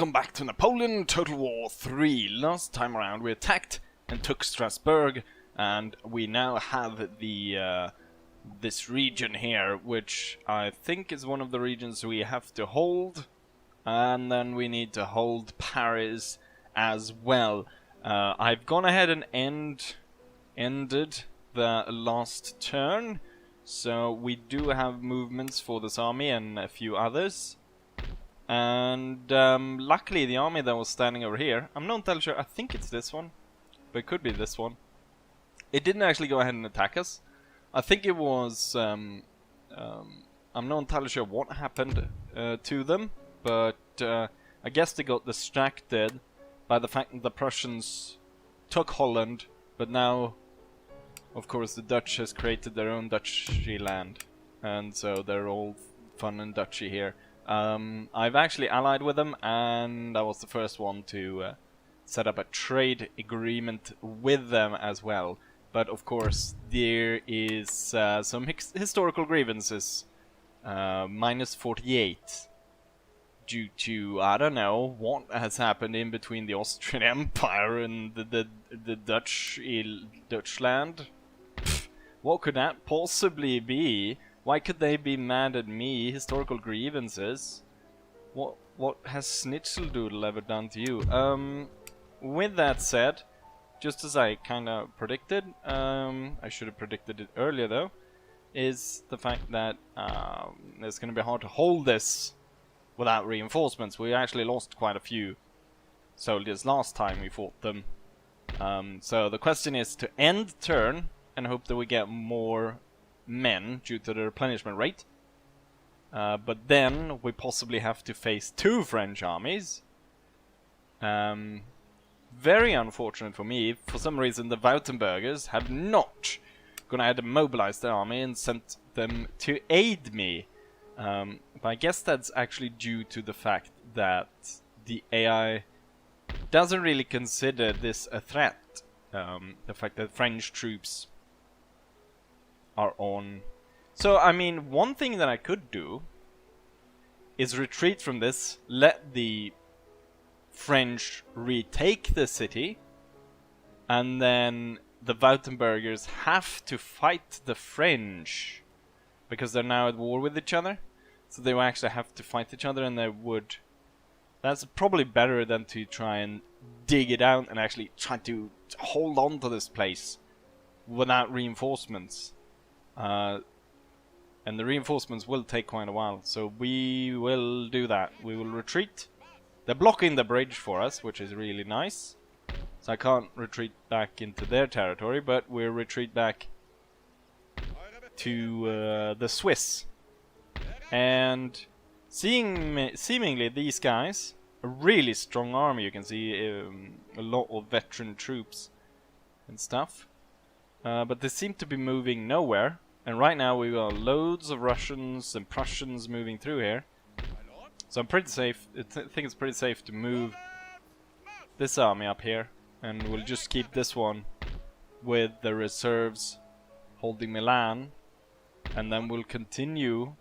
welcome back to Napoleon Total War 3. Last time around we attacked and took Strasbourg, and we now have the this region here, which I think is one of the regions we have to hold, and then we need to hold Paris as well. I've gone ahead and ended the last turn, so we do have movements for this army and a few others. And luckily the army that was standing over here, I'm not entirely sure, I think it's this one, but it could be this one. It didn't actually go ahead and attack us. I think it was, I'm not entirely sure what happened to them, but I guess they got distracted by the fact that the Prussians took Holland, but now, of course, the Dutch has created their own Dutchy land, and so they're all fun and Dutchy here. I've actually allied with them, and I was the first one to set up a trade agreement with them as well. But of course, there is some historical grievances. Minus 48. Due to, I don't know, what has happened in between the Austrian Empire and the Dutchland. Pfft, what could that possibly be? Why could they be mad at me? Historical grievances? What has Schnitzeldoodle ever done to you? With that said, just as I kinda predicted, I should have predicted it earlier though, is the fact that it's gonna be hard to hold this without reinforcements. We actually lost quite a few soldiers last time we fought them. So the question is to end turn and hope that we get more men due to the replenishment rate. But then we possibly have to face two French armies. Very unfortunate for me. For some reason the Württembergers have not gone ahead and mobilized their army and sent them to aid me. But I guess that's actually due to the fact that the AI doesn't really consider this a threat. The fact that French troops are on. So, I mean, one thing that I could do is retreat from this, let the French retake the city, and then the Württembergers have to fight the French because they're now at war with each other. So they will actually have to fight each other, and they would. That's probably better than to try and dig it out and actually try to hold on to this place without reinforcements. And the reinforcements will take quite a while, so we will do that. We will retreat. They're blocking the bridge for us, which is really nice. So I can't retreat back into their territory, but we'll retreat back to the Swiss. And seemingly these guys, a really strong army. You can see a lot of veteran troops and stuff. But they seem to be moving nowhere. And right now we got loads of Russians and Prussians moving through here. So I'm pretty safe. I think it's pretty safe to move this army up here. And we'll just keep this one with the reserves holding Milan. And then we'll continue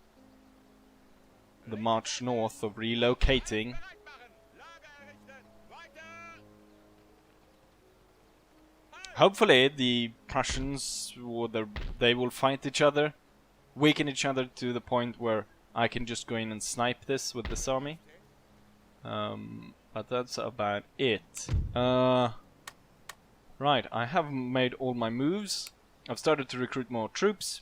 the march north of relocating. Hopefully the Prussians, they will fight each other, weaken each other to the point where I can just go in and snipe this with this army. But that's about it. Right, I have made all my moves. I've started to recruit more troops.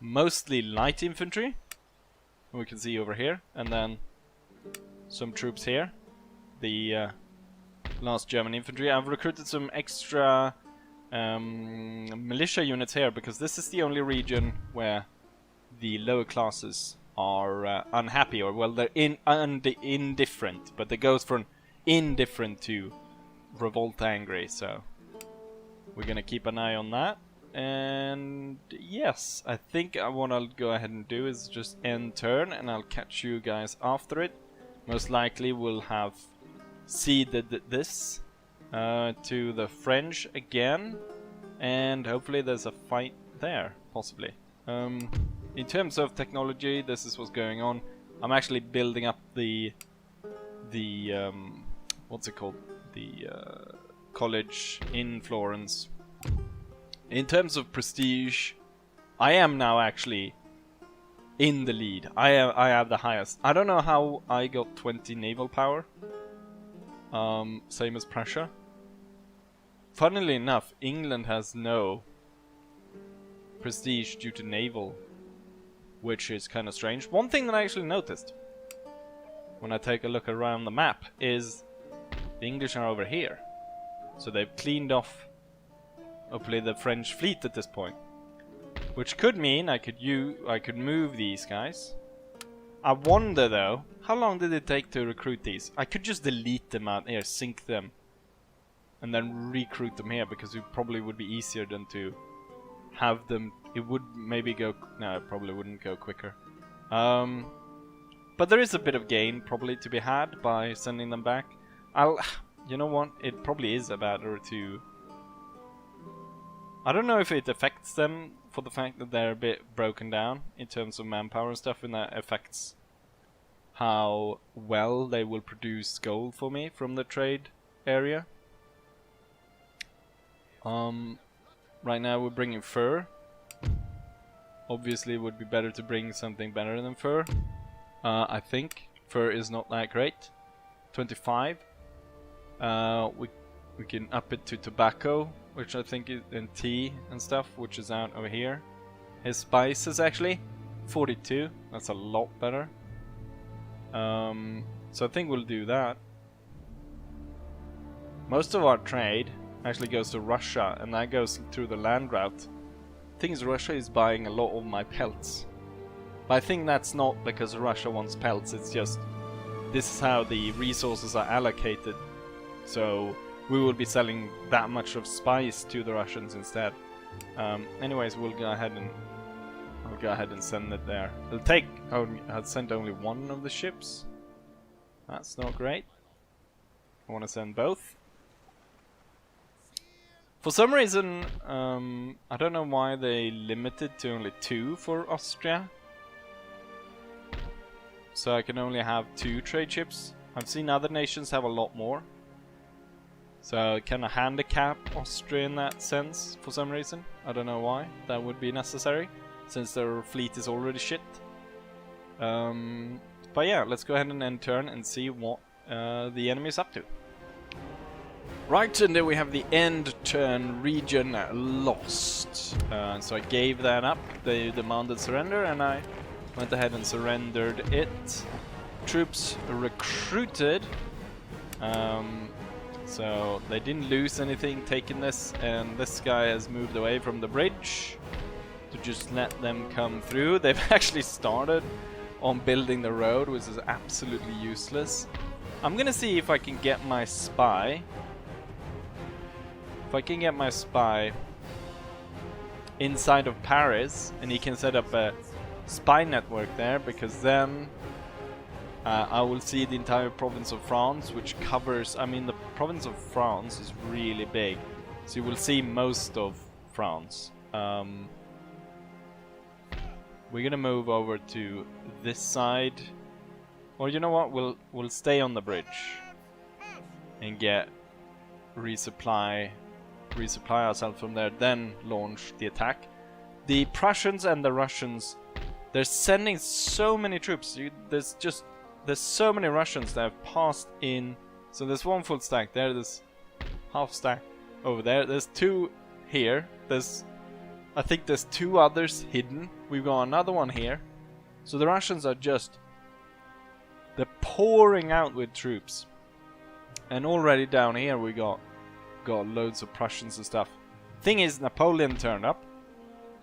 Mostly light infantry, we can see over here, and then some troops here. The last German infantry. I've recruited some extra militia units here because this is the only region where the lower classes are unhappy, or well, they're indifferent, but it goes from indifferent to revolt angry. So we're gonna keep an eye on that. And yes, I think what I'll go ahead and do is just end turn, and I'll catch you guys after it. Most likely we'll have ceded this to the French again, and hopefully there's a fight there, possibly. In terms of technology, this is what's going on. I'm actually building up the what's it called? The college in Florence. In terms of prestige, I am now actually in the lead. I have the highest. I don't know how I got 20 naval power. Same as Prussia. Funnily enough, England has no prestige due to naval, which is kind of strange. One thing that I actually noticed when I take a look around the map is the English are over here. So they've cleaned off, hopefully, the French fleet at this point. Which could mean I could move these guys. I wonder though, how long did it take to recruit these? I could just delete them out here, sink them, and then recruit them here, because it probably would be easier than to have them. It would maybe go, no, it probably wouldn't go quicker. But there is a bit of gain probably to be had by sending them back. You know what, it probably is better to, I don't know if it affects them for the fact that they're a bit broken down in terms of manpower and stuff, and that affects how well they will produce gold for me from the trade area. Right now we're bringing fur. Obviously it would be better to bring something better than fur. I think fur is not that great. 25. We can up it to tobacco, which I think is in tea and stuff, which is out over here. His spices actually 42. That's a lot better. So I think we'll do that. Most of our trade actually goes to Russia, and that goes through the land route. The thing is, Russia is buying a lot of my pelts. But I think that's not because Russia wants pelts, it's just this is how the resources are allocated. So we will be selling that much of spice to the Russians instead. Anyways, we'll go ahead and send it there. It'll take, I'll send only one of the ships. That's not great. I want to send both. For some reason, I don't know why they limited to only 2 for Austria. So I can only have 2 trade ships. I've seen other nations have a lot more. So kind of handicap Austria in that sense for some reason. I don't know why that would be necessary, since their fleet is already shit. But yeah, let's go ahead and end turn and see what the enemy is up to. Right, and then we have the end turn region lost. So I gave that up. They demanded surrender, and I went ahead and surrendered it. Troops recruited. So they didn't lose anything taking this, and this guy has moved away from the bridge to just let them come through. They've actually started on building the road, which is absolutely useless. I'm gonna see if I can get my spy. If I can get my spy inside of Paris, and he can set up a spy network there, because then I will see the entire province of France, which covers, I mean, the province of France is really big, so you will see most of France. We're gonna move over to this side, or you know what, we'll stay on the bridge and get resupply ourselves from there, then launch the attack. The Prussians and the Russians, they're sending so many troops. There's so many Russians that have passed in. So there's one full stack there, there's half stack over there, there's 2 here, I think there's 2 others hidden. We've got another one here. So the Russians are they're pouring out with troops. And already down here we got loads of Prussians and stuff. Thing is, Napoleon turned up.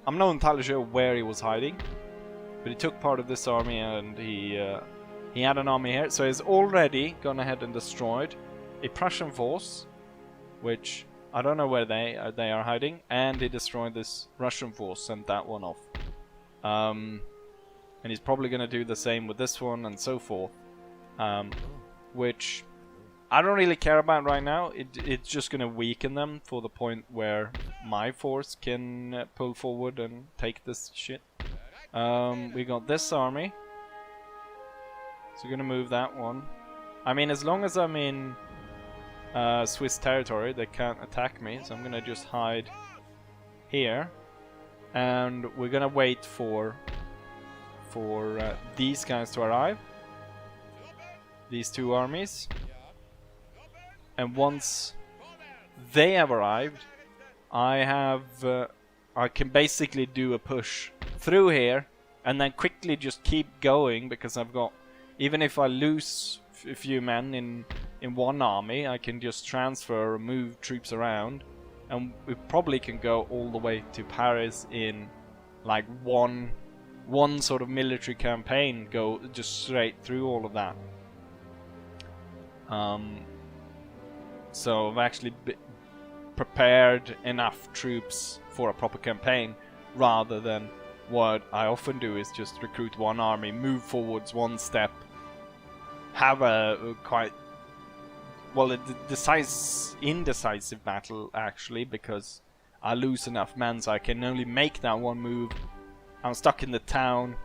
I'm not entirely sure where he was hiding, but he took part of this army, and he had an army here. So he's already gone ahead and destroyed a Prussian force, which I don't know where they are hiding, and he destroyed this Russian force, sent that one off. And he's probably going to do the same with this one, and so forth. Which I don't really care about right now. It's just going to weaken them for the point where my force can pull forward and take this shit. We got this army. So we're gonna move that one. I mean, as long as I'm in Swiss territory, they can't attack me. So I'm gonna just hide here, and we're gonna wait for these guys to arrive. These two armies, and once they have arrived, I can basically do a push through here, and then quickly just keep going, because I've got, even if I lose a few men in one army, I can just transfer or move troops around, and we probably can go all the way to Paris in like one sort of military campaign, go just straight through all of that. So I've actually prepared enough troops for a proper campaign, rather than what I often do is just recruit one army, move forwards one step, have a quite well indecisive battle actually, because I lose enough men, so I can only make that one move. I'm stuck in the town.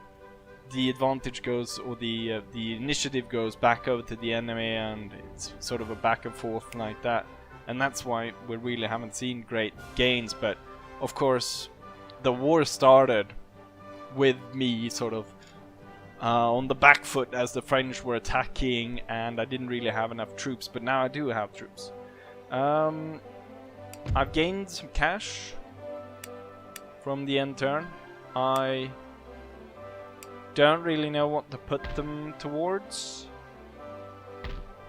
The advantage goes, or the initiative goes back over to the enemy, and it's sort of a back and forth like that. And that's why we really haven't seen great gains. But of course, the war started with me sort of on the back foot as the French were attacking, and I didn't really have enough troops. But now I do have troops. I've gained some cash from the end turn. I don't really know what to put them towards.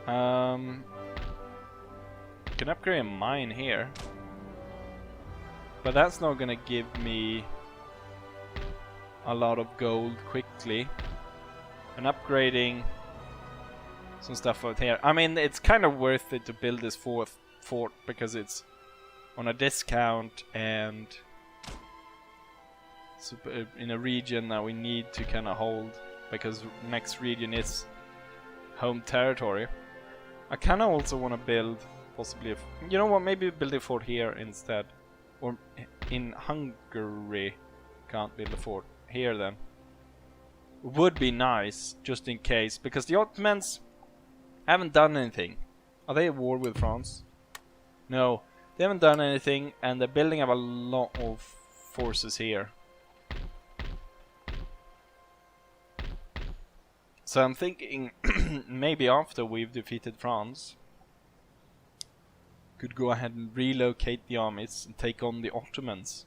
Can upgrade a mine here, but that's not gonna give me a lot of gold quickly. And upgrading some stuff out here, I mean, it's kind of worth it to build this fourth fort, because it's on a discount, and in a region that we need to kind of hold, because next region is home territory. I kind of also want to build possibly, you know what, maybe build a fort here instead, or in Hungary. Can't build a fort here then. Would be nice, just in case, because the Ottomans haven't done anything. Are they at war with France? No, they haven't done anything, and they're building up a lot of forces here. So I'm thinking maybe after we've defeated France, could go ahead and relocate the armies and take on the Ottomans.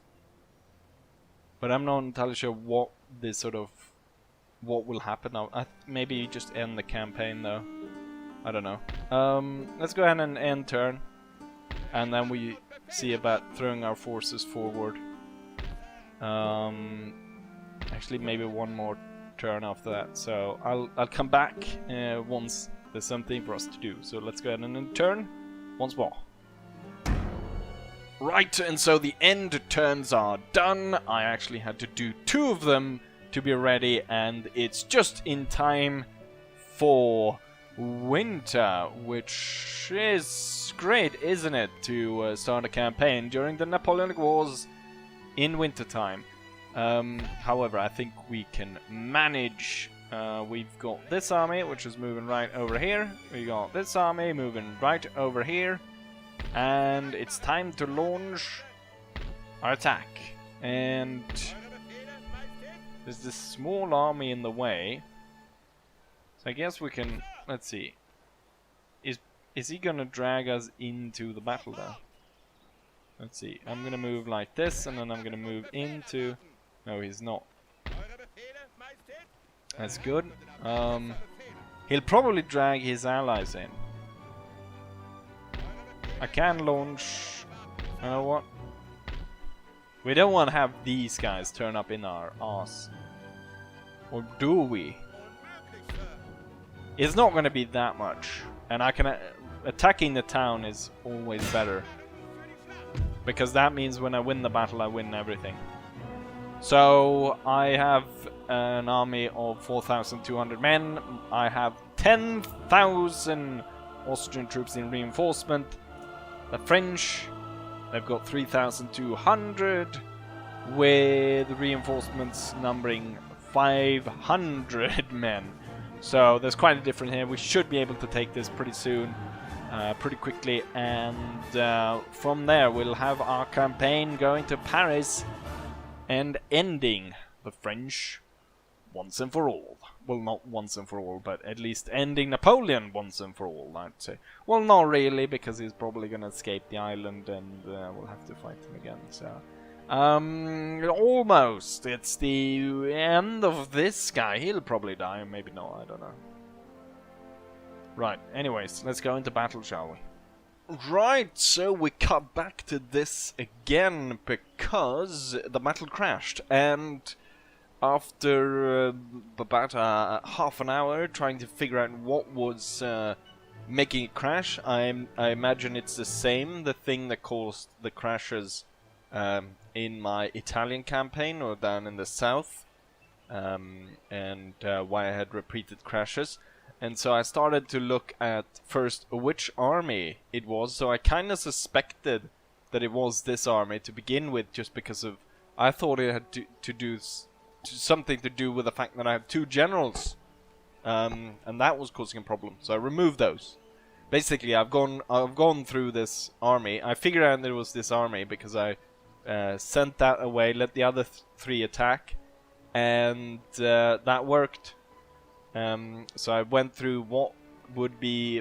But I'm not entirely sure what will happen now. Maybe just end the campaign though. I don't know. Let's go ahead and end turn, and then we see about throwing our forces forward. Actually, maybe one more turn after that. So I'll come back once there's something for us to do. So let's go ahead and end turn once more. Right, and so the end turns are done. I actually had to do 2 of them to be ready, and it's just in time for winter, which is great, isn't it, to start a campaign during the Napoleonic Wars in wintertime. However, I think we can manage. We've got this army, which is moving right over here. We got this army moving right over here. And it's time to launch our attack. And there's this small army in the way. So I guess we can, let's see. Is he gonna drag us into the battle though? Let's see. I'm gonna move like this, and then I'm gonna move into... No, he's not. That's good. He'll probably drag his allies in. I can launch... You know what? We don't want to have these guys turn up in our arse. Or do we? It's not going to be that much. And I can... attacking the town is always better. Because that means when I win the battle, I win everything. So, I have an army of 4,200 men. I have 10,000 Austrian troops in reinforcement. The French, they've got 3,200, with reinforcements numbering 500 men. So there's quite a difference here. We should be able to take this pretty soon, pretty quickly, and from there we'll have our campaign going to Paris and ending the French once and for all. Well, not once and for all, but at least ending Napoleon once and for all, I'd say. Well, not really, because he's probably gonna escape the island and we'll have to fight him again, so... almost. It's the end of this guy. He'll probably die, maybe not, I don't know. Right, anyways, let's go into battle, shall we? Right, so we cut back to this again because the battle crashed, and after about half an hour trying to figure out what was making it crash, I imagine it's the thing that caused the crashes in my Italian campaign or down in the south, and why I had repeated crashes. And so I started to look at first which army it was. So I kind of suspected that it was this army to begin with, just because of I thought it had to do something to do with the fact that I have two generals, and that was causing a problem. So I removed those. Basically, I've gone through this army. I figured out that it was this army because I sent that away, let the other three attack, and that worked. So I went through what would be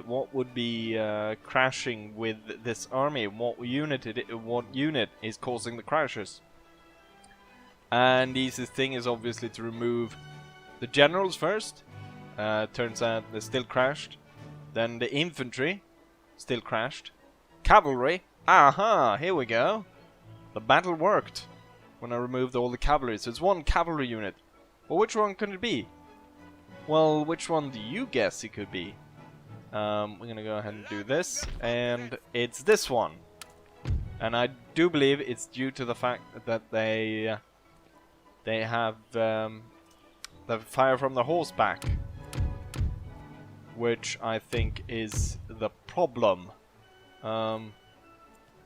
crashing with this army, what unit is causing the crashes. And the easiest thing is obviously to remove the generals first. Turns out they still crashed. Then the infantry still crashed. Cavalry, aha, here we go. The battle worked when I removed all the cavalry. So it's one cavalry unit. Well, which one could it be? Well, which one do you guess it could be? We're gonna go ahead and do this, and it's this one. And I do believe it's due to the fact that they have the fire from the horseback, which I think is the problem.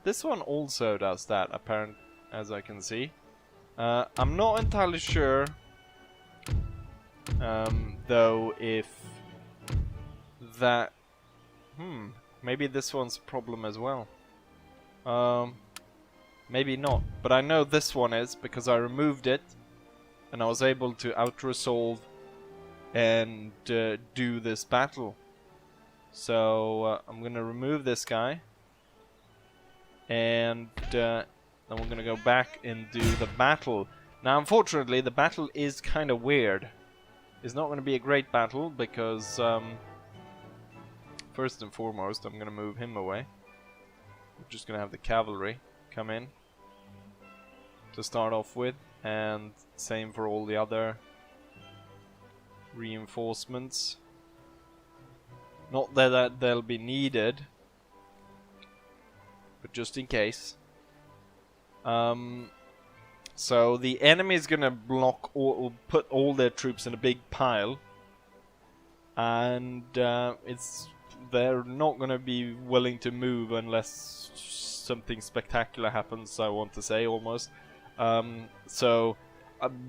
This one also does that, apparent as I can see. I'm not entirely sure. Though if that maybe this one's a problem as well. Maybe not, but I know this one is because I removed it and I was able to out-resolve and do this battle. So I'm gonna remove this guy, and then we're gonna go back and do the battle. Now unfortunately the battle is kind of weird. It's not going to be a great battle because first and foremost I'm going to move him away. We're just going to have the cavalry come in to start off with, and same for all the other reinforcements. Not that they'll be needed, but just in case. So the enemy is gonna block or put all their troops in a big pile, and they're not gonna be willing to move unless something spectacular happens. I want to say almost. So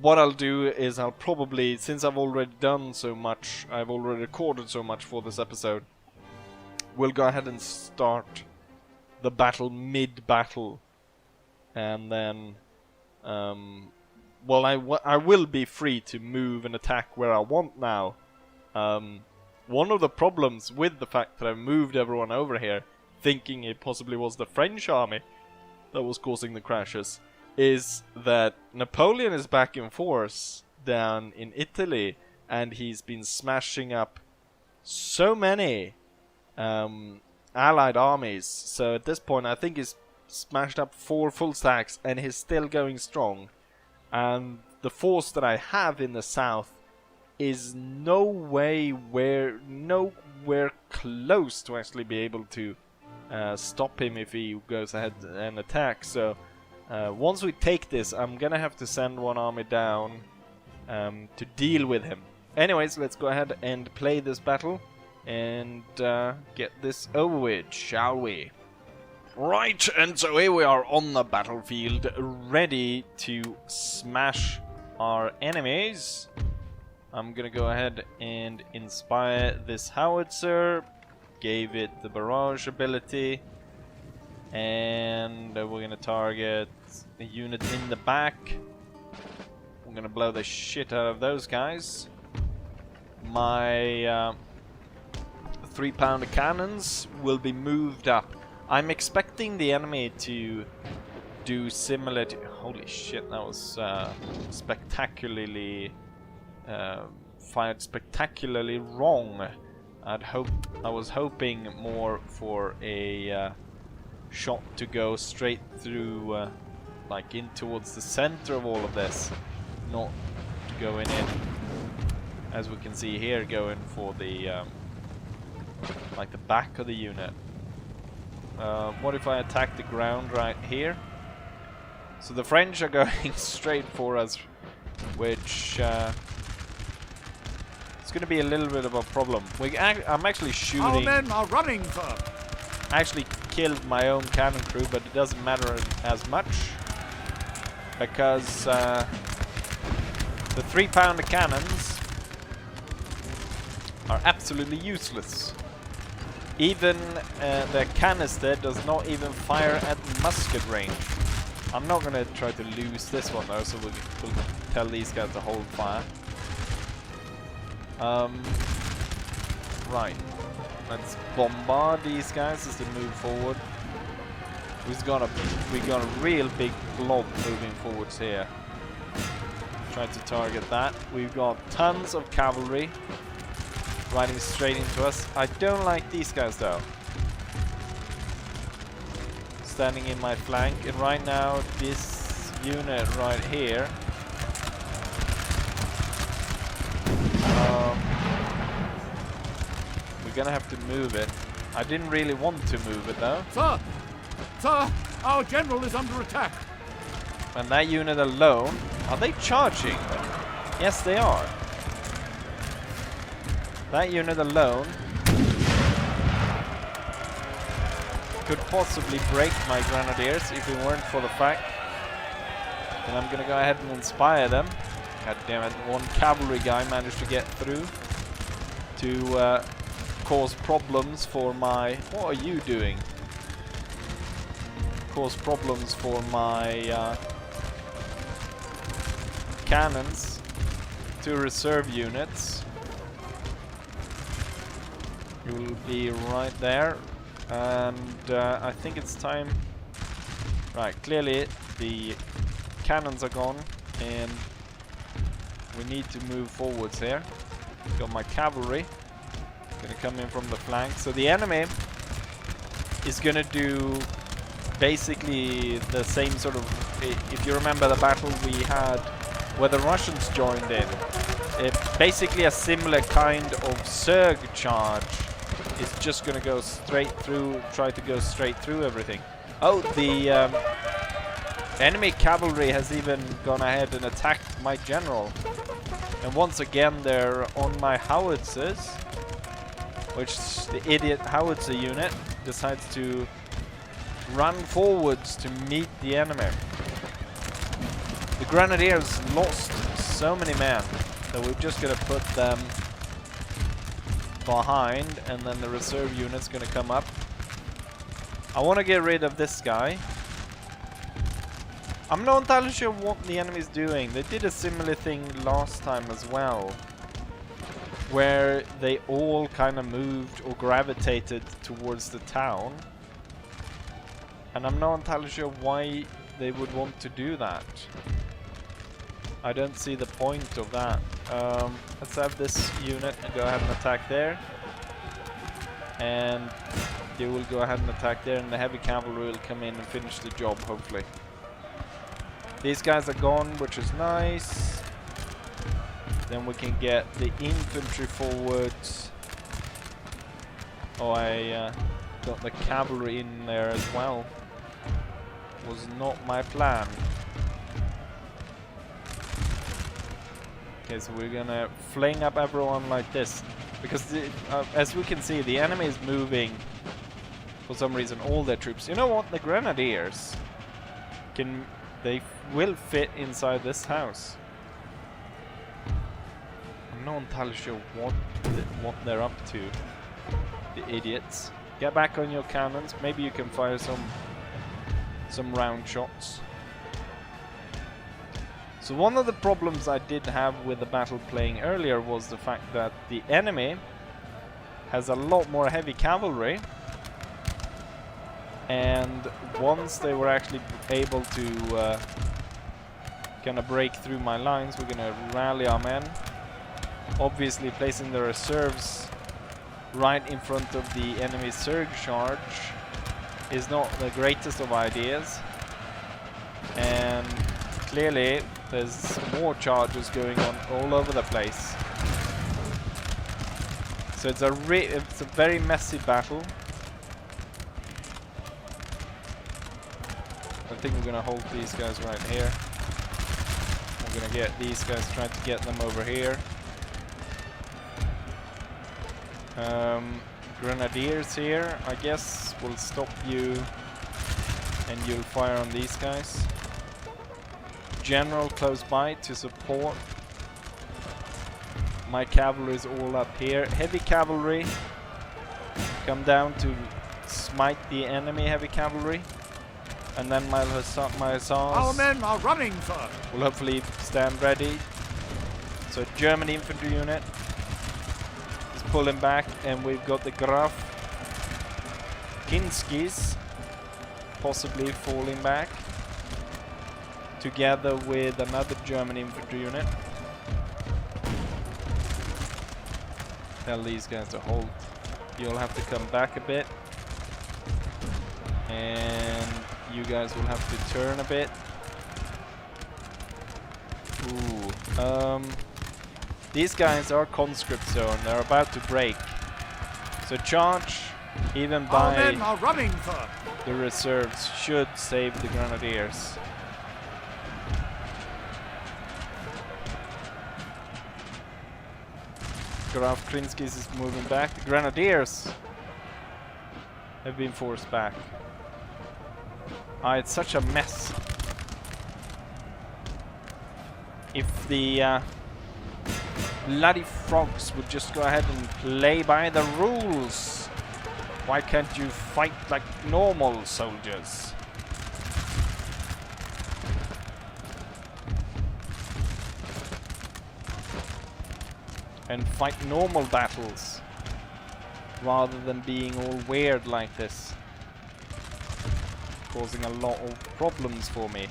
what I'll do is I'll probably, since I've already done so much, I've already recorded so much for this episode, we'll go ahead and start the battle mid-battle, and then. Well, I will be free to move and attack where I want now. One of the problems with the fact that I moved everyone over here, thinking it possibly was the French army that was causing the crashes, is that Napoleon is back in force down in Italy, and he's been smashing up so many allied armies. So at this point I think he's smashed up 4 full stacks and he's still going strong, and the force that I have in the south is nowhere close to actually be able to stop him if he goes ahead and attacks. So once we take this, I'm gonna have to send one army down to deal with him. Anyways, let's go ahead and play this battle and get this over with, shall we? Right, and so here we are on the battlefield, ready to smash our enemies. I'm gonna go ahead and inspire this howitzer. Gave it the barrage ability. And we're gonna target a unit in the back. We're gonna blow the shit out of those guys. My 3-pounder cannons will be moved up. I'm expecting the enemy to do similar to... Holy shit, that was spectacularly... fired spectacularly wrong. I was hoping more for a shot to go straight through, like in towards the center of all of this, not going in, as we can see here, going for the like the back of the unit. What if I attack the ground right here? So the French are going straight for us, which it's going to be a little bit of a problem. I'm actually shooting. Our men are running, sir. I actually killed my own cannon crew, but it doesn't matter as much because the 3-pounder cannons are absolutely useless. Even the canister does not even fire at musket range. I'm not gonna try to lose this one though, so we'll tell these guys to hold fire. Right, let's bombard these guys as they move forward. We got a real big blob moving forwards here. Try to target that. We've got tons of cavalry riding straight into us. I don't like these guys though. Standing in my flank, and right now this unit right here we're gonna have to move it. I didn't really want to move it though. Sir! Sir! Our general is under attack! And that unit alone... Are they charging? Yes, they are. That unit alone could possibly break my grenadiers if it weren't for the fact that I'm gonna go ahead and inspire them. God damn it, one cavalry guy managed to get through to cause problems for my... What are you doing? Cause problems for my cannons to reserve units. You will be right there, and I think it's time. Right, clearly the cannons are gone, and we need to move forwards here. Got my cavalry gonna come in from the flank, so the enemy is gonna do basically the same sort of... If you remember the battle we had where the Russians joined in, basically a similar kind of surge charge is just gonna go straight through, try to go straight through everything. Oh, the enemy cavalry has even gone ahead and attacked my general, and once again they're on my howitzers, which the idiot howitzer unit decides to run forwards to meet the enemy. The grenadiers lost so many men that we're just gonna put them behind, and then the reserve unit's gonna come up. I want to get rid of this guy. I'm not entirely sure what the enemy's doing. They did a similar thing last time as well, where they all kind of moved or gravitated towards the town. And I'm not entirely sure why they would want to do that. I don't see the point of that. Let's have this unit go ahead and attack there. And they will go ahead and attack there, and the heavy cavalry will come in and finish the job, hopefully. These guys are gone, which is nice. Then we can get the infantry forwards. Oh, I got the cavalry in there as well. Was not my plan. Okay, so we're gonna fling up everyone like this, because as we can see, the enemy is moving for some reason all their troops. You know what? The grenadiers they will fit inside this house. I'm I'm not entirely sure what they're up to. The idiots. Get back on your cannons. Maybe you can fire some round shots. So one of the problems I did have with the battle playing earlier was the fact that the enemy has a lot more heavy cavalry, and once they were actually able to kind of break through my lines, we're gonna rally our men, obviously placing the reserves right in front of the enemy's surge charge is not the greatest of ideas, and clearly there's more charges going on all over the place. So it's a very messy battle. I think we're gonna hold these guys right here. We're gonna get these guys, trying to get them over here. Grenadiers here, I guess, will stop you and you'll fire on these guys. General close by to support. My cavalry is all up here. Heavy cavalry come down to smite the enemy heavy cavalry, and then my hussars Our men are running, sir. will hopefully stand ready. So German infantry unit is pulling back, and we've got the Graf Kinskis possibly falling back together with another German infantry unit. Tell these guys to hold. You'll have to come back a bit, and you guys will have to turn a bit. Ooh. These guys are conscript zone. They're about to break. So charge, even Our men by are running, sir. the reserves, should save the grenadiers. Graf Krinskis is moving back. The grenadiers have been forced back. It's such a mess. If the bloody frogs would just go ahead and play by the rules. Why can't you fight like normal soldiers? And fight normal battles rather than being all weird like this, causing a lot of problems for me.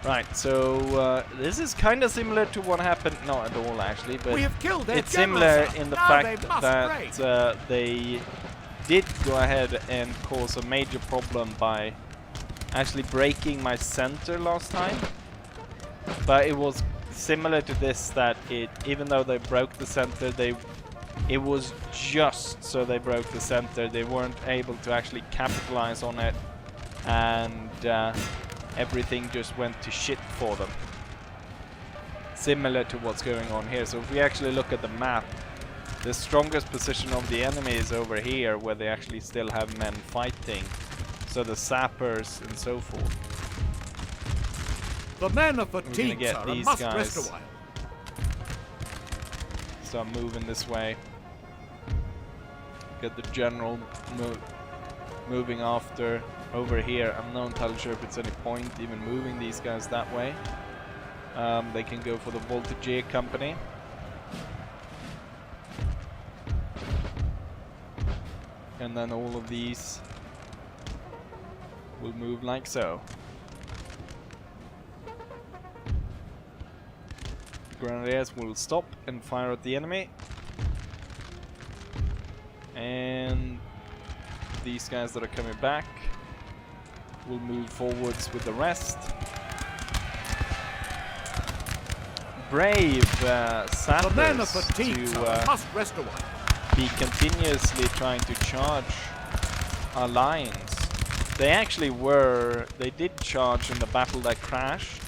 Right, so this is kind of similar to what happened, not at all actually, but We have killed their it's general, similar sir. in the Now fact they must that they did go ahead and cause a major problem by actually breaking my center last time. But it was similar to this, that even though they broke the center, it was just so they broke the center. They weren't able to actually capitalize on it, and everything just went to shit for them. Similar to what's going on here. So if we actually look at the map, the strongest position of the enemy is over here, where they actually still have men fighting. So the sappers and so forth. The men are fatigued, get sir, and these must guys. rest a while. Start moving this way. Get the general moving after over here. I'm not entirely sure if it's any point even moving these guys that way. They can go for the Voltigeur company. And then all of these will move like so. Grenadiers will stop and fire at the enemy, and these guys that are coming back will move forwards with the rest. Brave The men are sappers fatigued, sir, and to must rest a while. be continuously trying to charge our lines. They actually they did charge in the battle that crashed.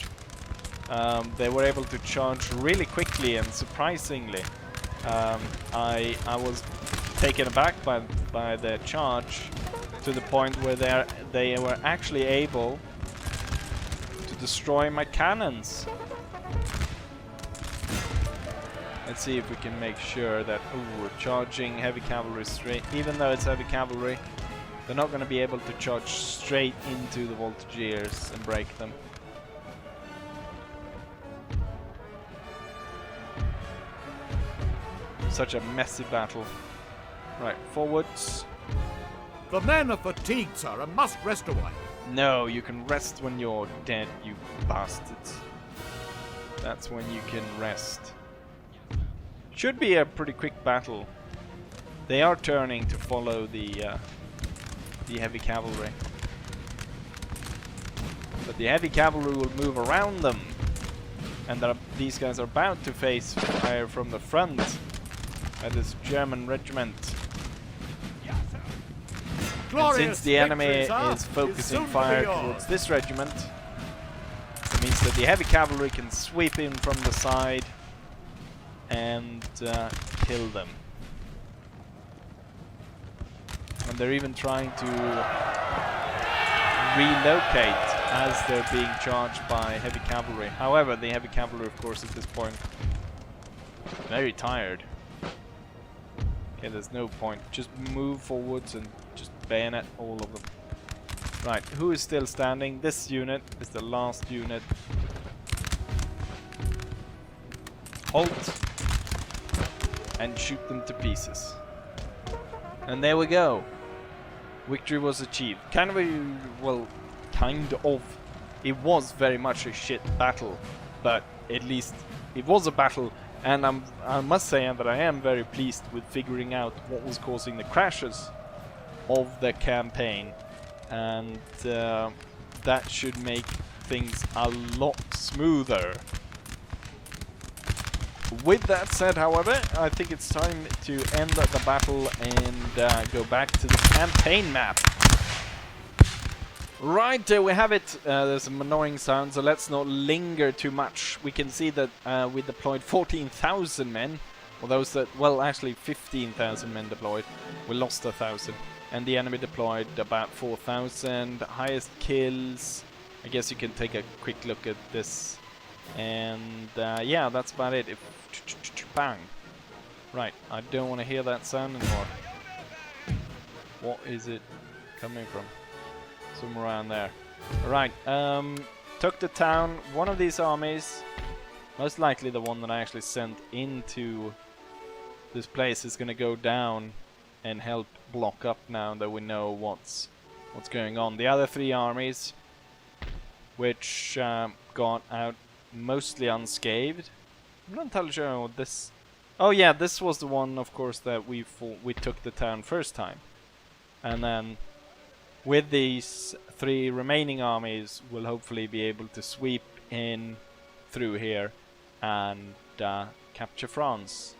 They were able to charge really quickly, and surprisingly, I was taken aback by their charge, to the point where they were actually able to destroy my cannons. Let's see if we can make sure that... Oh, we're charging heavy cavalry straight. Even though it's heavy cavalry, they're not going to be able to charge straight into the voltigeurs and break them. Such a messy battle. Right, forwards. The men are fatigued, sir, and must rest a while. No, you can rest when you're dead, you bastards. That's when you can rest. Should be a pretty quick battle. They are turning to follow the heavy cavalry. But the heavy cavalry will move around them. And these guys are about to face fire from the front by this German regiment. And since the enemy is focusing fire towards this regiment, it means that the heavy cavalry can sweep in from the side and kill them. And they're even trying to relocate as they're being charged by heavy cavalry. However, the heavy cavalry, of course, at this point, very tired. Okay, there's no point. Just move forwards and just bayonet all of them. Right, who is still standing? This unit is the last unit. Halt and shoot them to pieces. And there we go. Victory was achieved. Kind of a, well, kind of. It was very much a shit battle, but at least it was a battle. And I must say that I am very pleased with figuring out what was causing the crashes of the campaign, and that should make things a lot smoother. With that said, however, I think it's time to end the battle and go back to the campaign map. Right, there we have it. There's some annoying sound, so let's not linger too much. We can see that we deployed 14,000 men. Well, those that, well, actually 15,000 men deployed. We lost 1,000. And the enemy deployed about 4,000. Highest kills. I guess you can take a quick look at this. And yeah, that's about it. Bang. Right, I don't want to hear that sound anymore. What is it coming from? Somewhere around there. Alright, took the town. One of these armies, most likely the one that I actually sent into this place, is going to go down and help block up now that we know what's going on. The other three armies, which got out mostly unscathed. I'm not entirely sure what this... Oh yeah, this was the one, of course, that we took the town first time. And then with these three remaining armies, we'll hopefully be able to sweep in through here and capture France.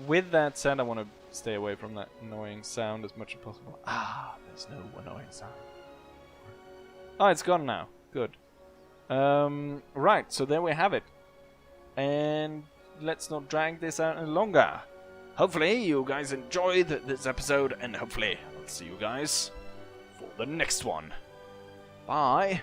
With that said, I want to stay away from that annoying sound as much as possible. Ah, there's no annoying sound. Oh, it's gone now. Good. Right, so there we have it. And let's not drag this out any longer. Hopefully you guys enjoyed this episode, and hopefully I'll see you guys for the next one. Bye.